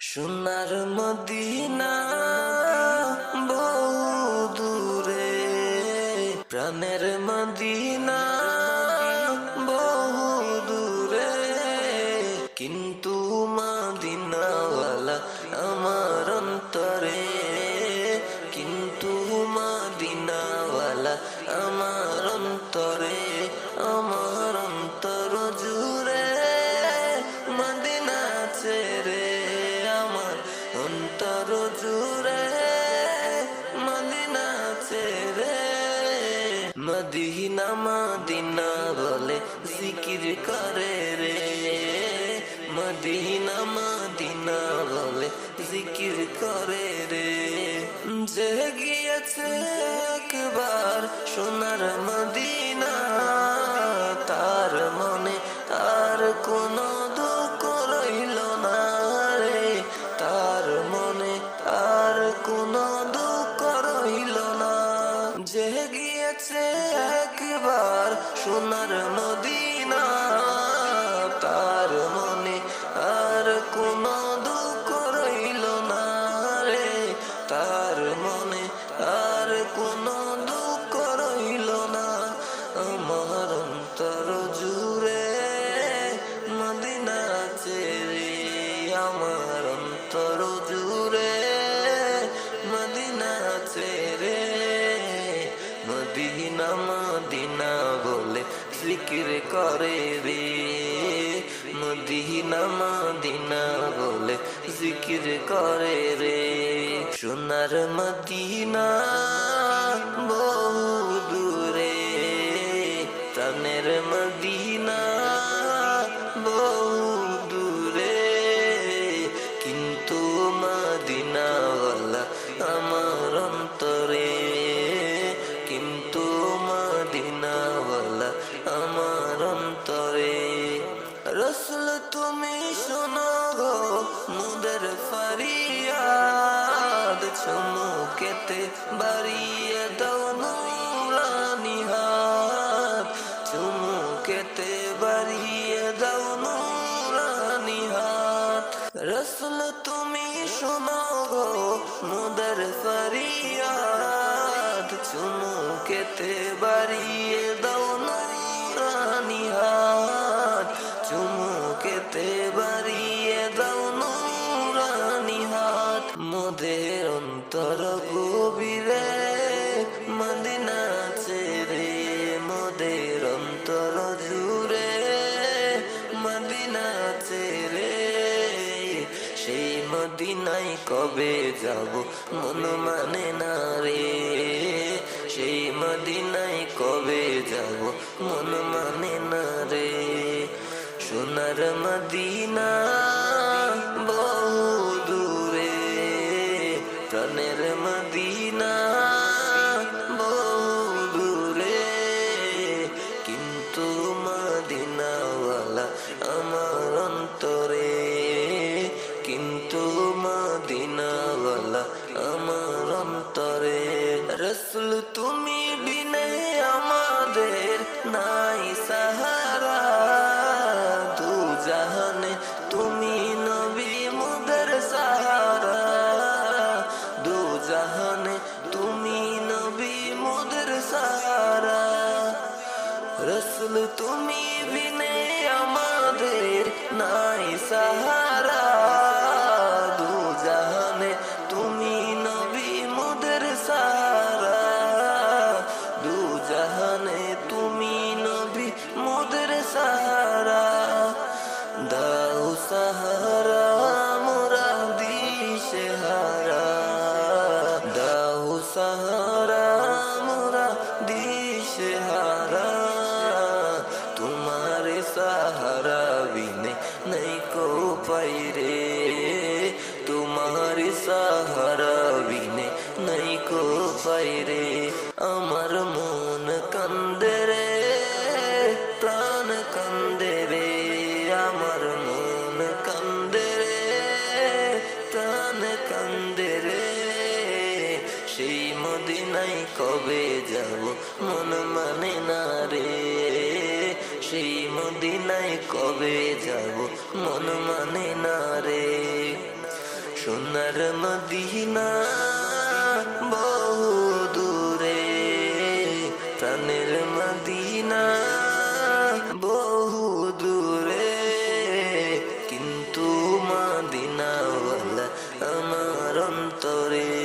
সোনার মদিনা বহু দূরে, প্রাণের মদিনা বহু দূরে, কিন্তু মদিনাওয়ালা আমার অন্তরে, কিন্তু মদিনাওয়ালা আমার অন্তরে, আমার অন্তর জুড়ে মদিনা ছেড়ে, আমার অন্তর জুড়ে মদিনা ছেড়ে। মদিনা মদিনা বলে জিকির করে রে, মদিনা মদিনা বলে জিকির করে রে। যে গিয়েছে একবার সোনার মদিনা, তার মনে আর কোনো দুঃখ রইল না রে, তার মনে আর কোনো দুঃখ রইল না। যে গিয়েছে একবার সোনার মদিনা, তার মনে আর কোনো দুঃখ রইল না রে, তার মনে আর কোনো দুঃখ রইল না। আমার অন্তর জুড়ে মদিনা ছেড়ে, আমার অন্তর জুড়ে মদিনা ছেড়ে। মদিনা মদিনা বলে জিকির করে রে, মদিনা মদিনা বলে জিকির করে রে। সোনার মদিনা বহু দূরে, প্রাণের মদিনা বহু দূরে, কিন্তু মদিনাওয়ালা আমার অন্তরে, কিন্তু মদিনাওয়ালা আমার অন্তরে। রসুল তুমি শোনো গো মুদের ফরিয়াদ, চুমুকেতে বাড়িয়ে দাও নুরানি হাত, চুমুকেতে বাড়িয়ে দাও নুরানি হাত। রসুল তুমি শোনো গো মুদের ফরিয়াদ, চুমুকেতে বাড়িয়ে দাও নুরানি হাত, চুমুকেতে বাড়িয়ে দাও নুরানি হাত। মোদের অন্তর গভীরে মদিনা ছেড়ে, মোদের অন্তর জুড়ে মদিনা ছেড়ে। সেই মদিনায় কবে যাব মন মানে না রে, সেই মদিনায় কবে যাব মন মানে না রে। সোনার মদিনা বহু দূরে, প্রাণের মদিনা বহু দূরে, কিন্তু মদিনাওয়ালা আমার অন্তরে, কিন্তু মদিনাওয়ালা আমার অন্তরে। রসুল তুমি বিনে আমাদের নাই সাহারা, দু জাহানে তুমি নবী মুদের সাহারা, দু জাহানে তুমি নবী মুদের সাহারা। রসুল তুমি বিনে আমাদের নাই সাহারা, দু জাহানে তুমি নবী মুদের সাহারা, দু জাহানে তুমি নবী মুদের সাহারা। দাও সাহারা মোরা দিশেহারা, দাও সাহারা মোরা দিশেহারা। তোমার সাহারা বিনে নাই কো পাইরে, তোমার সাহারা বিনে নাই কো পাইরে। আমার মন কান্দে রে, প্রাণ কান্দে রে, আমার মন কান্দে রে, প্রাণ কান্দে রে। সেই মদিনায় কবে যাব মন মানে না রে, সেই মদিনায় কবে যাব মন মানে না রে। সোনার মদিনা বহু দূরে, প্রাণের মদিনা বহু দূরে, কিন্তু মদিনাওয়ালা আমার অন্তরে।